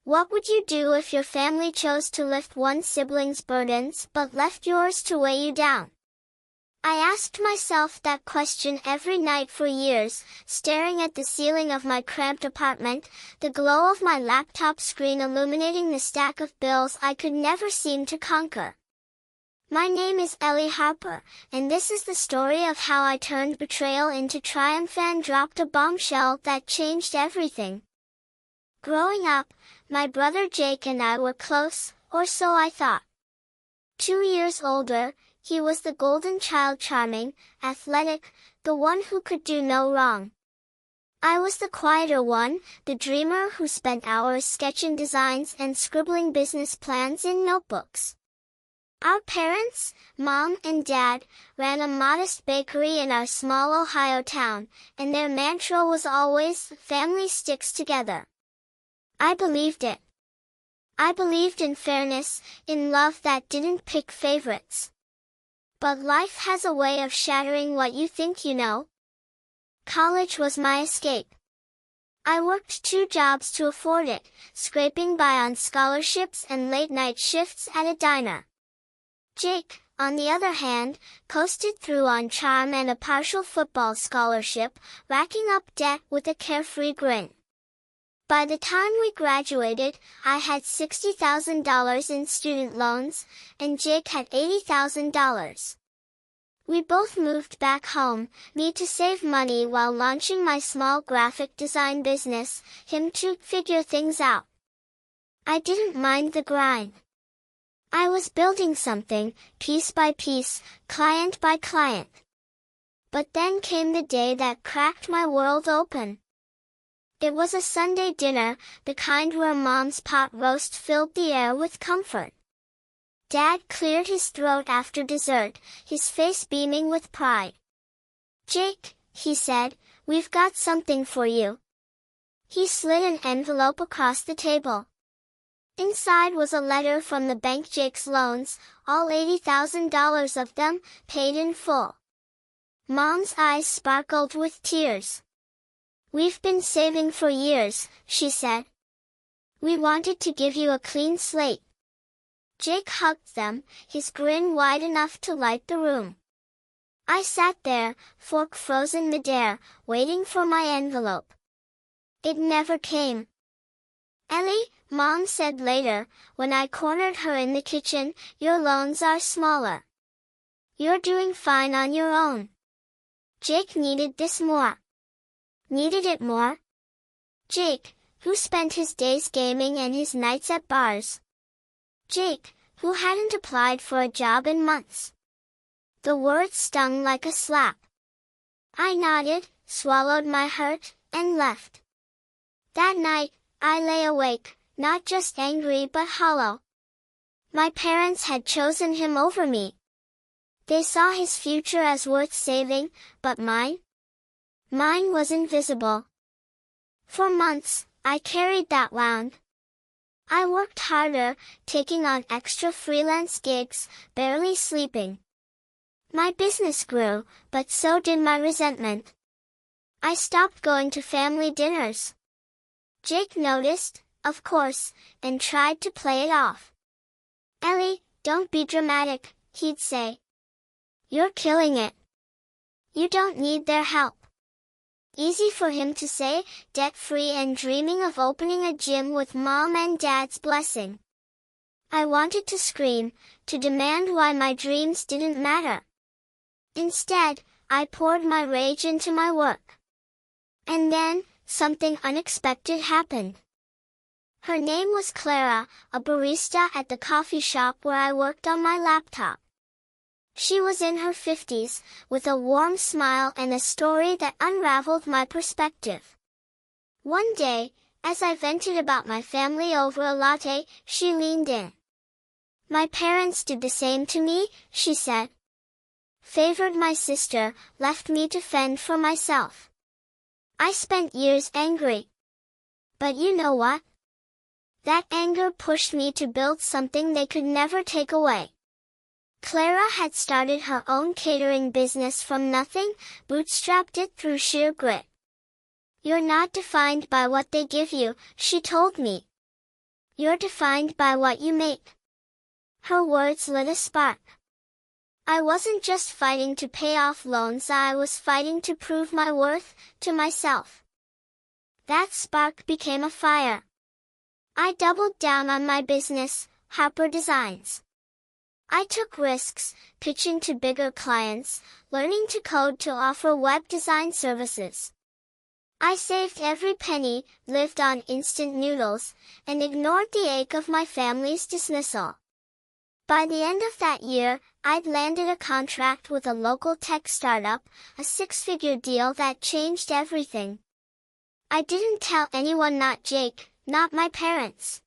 What would you do if your family chose to lift one sibling's burdens but left yours to weigh you down? I asked myself that question every night for years, staring at the ceiling of my cramped apartment, the glow of my laptop screen illuminating the stack of bills I could never seem to conquer. My name is Ellie Harper, and this is the story of how I turned betrayal into triumph and dropped a bombshell that changed everything. Growing up, my brother Jake and I were close, or so I thought. 2 years older, he was the golden child, charming, athletic, the one who could do no wrong. I was the quieter one, the dreamer who spent hours sketching designs and scribbling business plans in notebooks. Our parents, Mom and Dad, ran a modest bakery in our small Ohio town, and their mantra was always, "Family sticks together." I believed it. I believed in fairness, in love that didn't pick favorites. But life has a way of shattering what you think you know. College was my escape. I worked 2 jobs to afford it, scraping by on scholarships and late-night shifts at a diner. Jake, on the other hand, coasted through on charm and a partial football scholarship, racking up debt with a carefree grin. By the time we graduated, I had $60,000 in student loans, and Jake had $80,000. We both moved back home, me to save money while launching my small graphic design business, him to figure things out. I didn't mind the grind. I was building something, piece by piece, client by client. But then came the day that cracked my world open. It was a Sunday dinner, the kind where Mom's pot roast filled the air with comfort. Dad cleared his throat after dessert, his face beaming with pride. "Jake," he said, "we've got something for you." He slid an envelope across the table. Inside was a letter from the bank. Jake's loans, all $80,000 of them, paid in full. Mom's eyes sparkled with tears. "We've been saving for years," she said. "We wanted to give you a clean slate." Jake hugged them, his grin wide enough to light the room. I sat there, fork frozen midair, waiting for my envelope. It never came. "Ellie," Mom said later, when I cornered her in the kitchen, "your loans are smaller. You're doing fine on your own." Jake needed this more. Needed it more? Jake, who spent his days gaming and his nights at bars. Jake, who hadn't applied for a job in months. The words stung like a slap. I nodded, swallowed my hurt, and left. That night, I lay awake, not just angry but hollow. My parents had chosen him over me. They saw his future as worth saving, but mine? Mine was invisible. For months, I carried that wound. I worked harder, taking on extra freelance gigs, barely sleeping. My business grew, but so did my resentment. I stopped going to family dinners. Jake noticed, of course, and tried to play it off. "Ellie, don't be dramatic," he'd say. "You're killing it. You don't need their help." Easy for him to say, debt-free and dreaming of opening a gym with Mom and Dad's blessing. I wanted to scream, to demand why my dreams didn't matter. Instead, I poured my rage into my work. And then, something unexpected happened. Her name was Clara, a barista at the coffee shop where I worked on my laptop. She was in her 50s, with a warm smile and a story that unraveled my perspective. One day, as I vented about my family over a latte, she leaned in. "My parents did the same to me," she said. "Favored my sister, left me to fend for myself. I spent years angry. But you know what? That anger pushed me to build something they could never take away." Clara had started her own catering business from nothing, bootstrapped it through sheer grit. "You're not defined by what they give you," she told me. You're defined by what you make. Her words lit a spark. I wasn't just fighting to pay off loans, I was fighting to prove my worth to myself. That spark became a fire. I doubled down on my business, Harper Designs. I took risks, pitching to bigger clients, learning to code to offer web design services. I saved every penny, lived on instant noodles, and ignored the ache of my family's dismissal. By the end of that year, I'd landed a contract with a local tech startup, a six-figure deal that changed everything. I didn't tell anyone, not Jake, not my parents.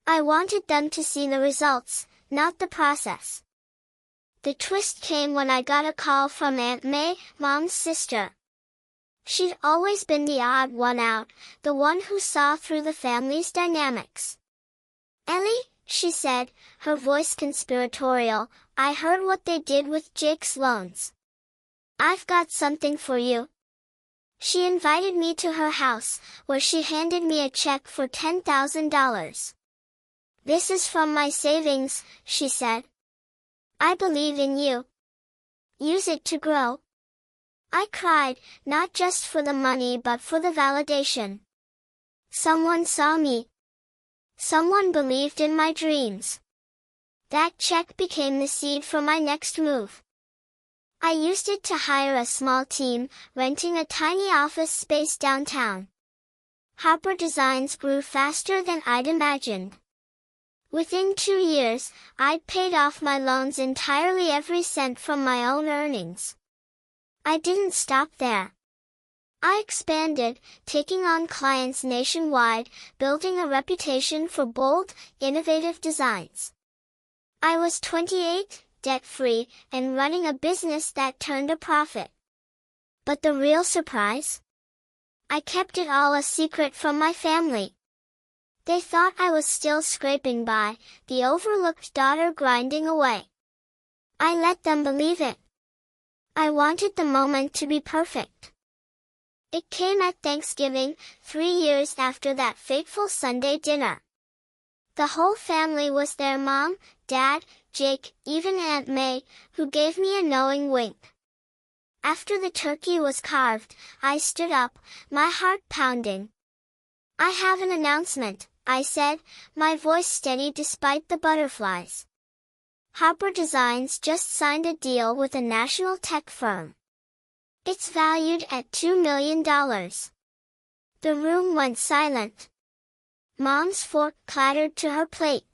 I wanted them to see the results, not the process. The twist came when I got a call from Aunt May, Mom's sister. She'd always been the odd one out, the one who saw through the family's dynamics. "Ellie," she said, her voice conspiratorial, "I heard what they did with Jake's loans. I've got something for you." She invited me to her house, where she handed me a check for $10,000. "This is from my savings," she said. "I believe in you. Use it to grow." I cried, not just for the money but for the validation. Someone saw me. Someone believed in my dreams. That check became the seed for my next move. I used it to hire a small team, renting a tiny office space downtown. Harper Designs grew faster than I'd imagined. Within 2 years, I'd paid off my loans entirely, every cent from my own earnings. I didn't stop there. I expanded, taking on clients nationwide, building a reputation for bold, innovative designs. I was 28, debt-free, and running a business that turned a profit. But the real surprise? I kept it all a secret from my family. They thought I was still scraping by, the overlooked daughter grinding away. I let them believe it. I wanted the moment to be perfect. It came at Thanksgiving, 3 years after that fateful Sunday dinner. The whole family was there, Mom, Dad, Jake, even Aunt May, who gave me a knowing wink. After the turkey was carved, I stood up, my heart pounding. "I have an announcement," I said, my voice steady despite the butterflies. Harper Designs just signed a deal with a national tech firm. It's valued at $2 million. The room went silent. Mom's fork clattered to her plate.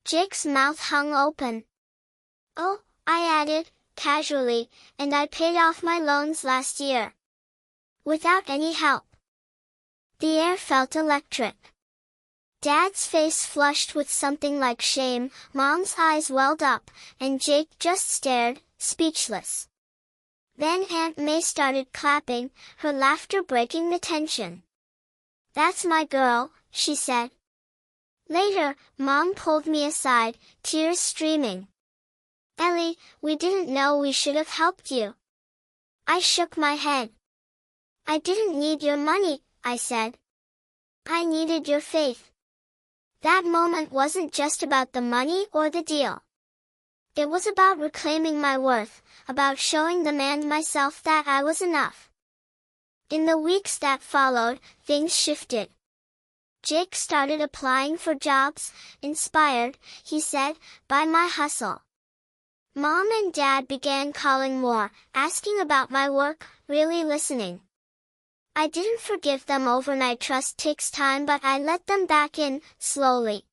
Jake's mouth hung open. "Oh," I added, casually, "and I paid off my loans last year. Without any help." The air felt electric. Dad's face flushed with something like shame, Mom's eyes welled up, and Jake just stared, speechless. Then Aunt May started clapping, her laughter breaking the tension. "That's my girl," she said. Later, Mom pulled me aside, tears streaming. "Ellie, we didn't know we should have helped you." I shook my head. "I didn't need your money," I said. "I needed your faith." That moment wasn't just about the money or the deal. It was about reclaiming my worth, about showing the man and myself that I was enough. In the weeks that followed, things shifted. Jake started applying for jobs, inspired, he said, by my hustle. Mom and Dad began calling more, asking about my work, really listening. I didn't forgive them overnight, trust takes time, but I let them back in, slowly.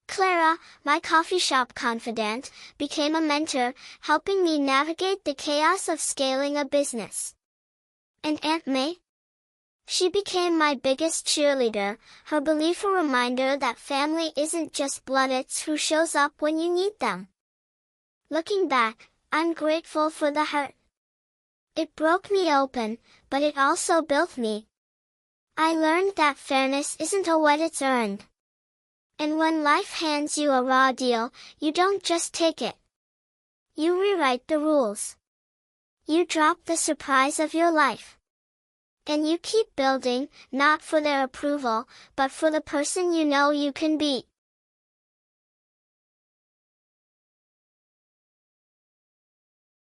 Clara, my coffee shop confidant, became a mentor, helping me navigate the chaos of scaling a business. And Aunt May? She became my biggest cheerleader, her belief a reminder that family isn't just blood, it's who shows up when you need them. Looking back, I'm grateful for the hurt. It broke me open, but it also built me. I learned that fairness isn't a what, it's earned. And when life hands you a raw deal, you don't just take it. You rewrite the rules. You drop the surprise of your life. And you keep building, not for their approval, but for the person you know you can be.